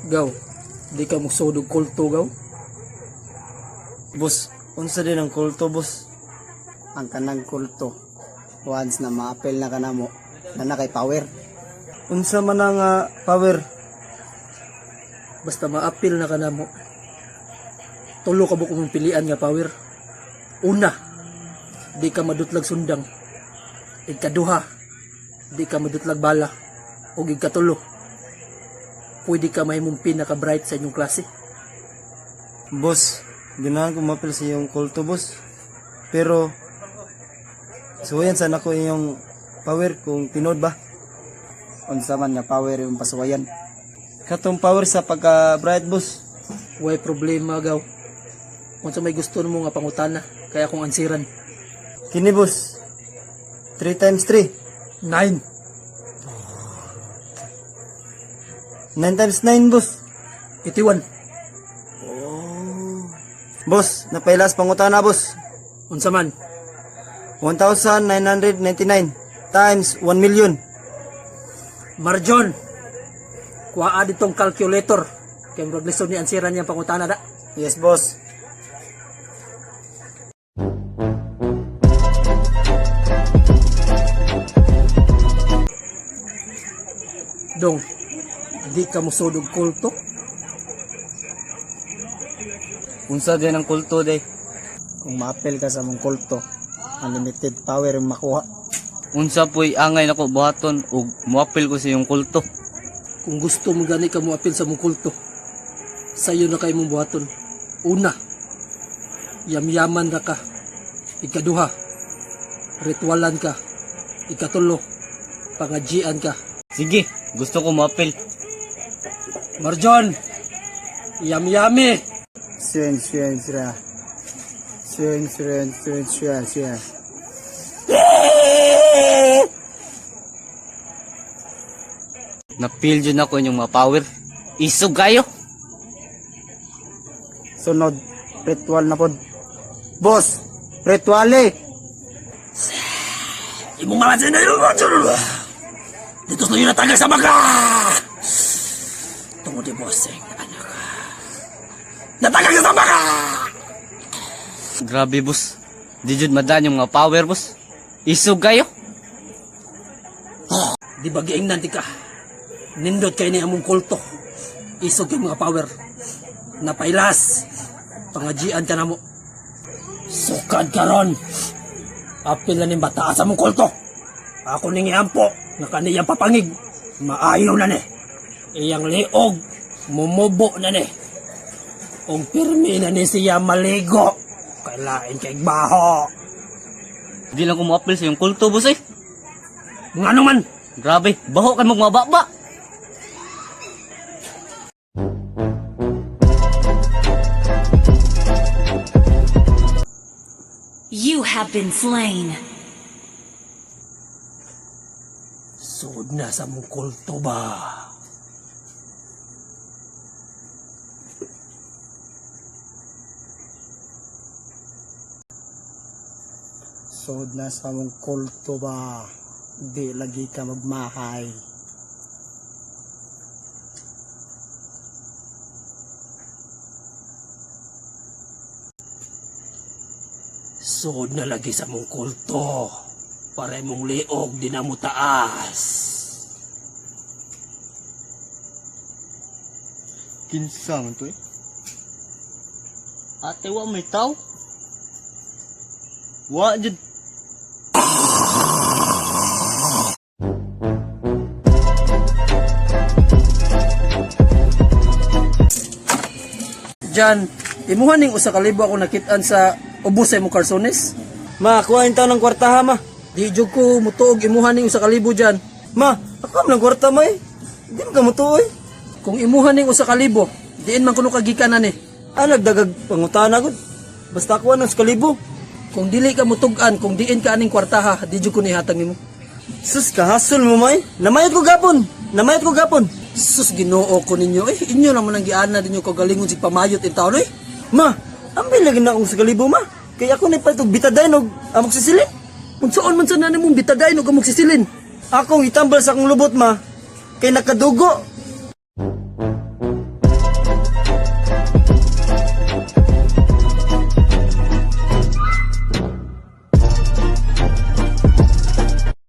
Gaw, di ka magsudog kulto gaw. Boss, unsa din ang kulto, boss? Ang kanang kulto once na maapil na kanamo na nakay power. Unsa man ang power? Basta maapil na ka na mo. Tulo ka bukong pilian nga power. Una, di ka madutlag sundang. Ikaduha, di ka madutlag bala. O ikatulo, pwede ka mahimong pinaka-bright sa inyong klase. Boss, ganahan ko mapil sa iyong kulto, boss. Pero, suwayan sana ko iyong power kung tinod ba? Unsa man nga power yung pasuwayan. Katong power sa pagka-bright, boss. Way problema gaw. Kung sa may gusto mo nga pangutana, kaya kung ansiran. Kini, boss. 3 times 3. 9. 9 times 9, boss. 81. Boss, napailas pangutana, boss. Unsa man? 1,999 times 1 million. Marjon. Kuha ditong calculator. Kaya murag lisod ni ansiran niyang pangutana da. Yes, boss. Dong, di ka musudog kulto. Unsa din ang kulto, day? Kung maapil ka sa mong kulto, unlimited power yung makuha. Unsa po'y angay nako buhaton ug muapil ko sa iyong kulto. Kung gusto mo gani ka mo apil sa mong kulto, sayo na kayo mong buhaton. Una, yamyaman na ka. Ikaduha, ritualan ka. Ikatulo, pangajian ka. Sige, gusto ko muapil. Marjon, yami. Suen. Napil jud ako inyong mga power. Isog kayo. Sunod, ritual na pod. Boss, rituale. Imong malasin na yun, dito sa yun natanggal sa baka! Tungod di bossing, anak. Natanggal ka sa baka! Grabe, boss. Di jud madan yung mga power, boss. Isog kayo. Di ba giing nanti ka? Nindot kayo ni among kulto. Isog kayo mga power. Napailas. Pangajian ka na mo. Sukad ka ron. Apil na ni bata sa mong kulto. Ako ning iampo. Nga kaniyang papangig. Maayaw na ni. Iyang liog. Mumubo na ni. Kung pirmi na ni siya maligo. Kailain kay baho. Di lang ko muapil sa iyong kulto, boss eh. Nga naman. Grabe, baho kan magmababa. You have been slain. Sud na sa mong kulto ba? Sud na sa mong kulto ba? Di lagi ka magmahay. Sud na lagi sa mong kulto. Para mong liog di na mo taas. Kinsa man to, eh? Ate, wa may tao? Wa jud. Jan, imuhan ning usa ka libo ako nakitaan sa ubos sa imong karsones. Ma, kuha yung taon ng kwarta, ha, ma. Di jud ko mutuog imuhan ning usa ka libo Jan. Ma, ako am ng kwarta, ma, eh. Di mo ka mutuoy. Kung imuhan ning usa ka libo, diin man kuno kagikanan ni. Nagdagag pangutana, gud. Basta kuha ng skalibo. Kung dili ka mutugan, kung diin ka aning kwartaha, di jud ko nihatag nimo. Sus, kahasol mo, ma, eh. Namayat ko gapon. Sus Ginoo ko ninyo inyo naman ang giana ninyo kagalingon si pamayot in taon Ma, ambil lagi na akong skalibo, ma. Kaya ako na ipatog bitaday og amok sisilin. Unsaon man sa nanay mong bitagay no gamog sisilin? Akong itambal sa akong lubot, ma. Kay nakadugo.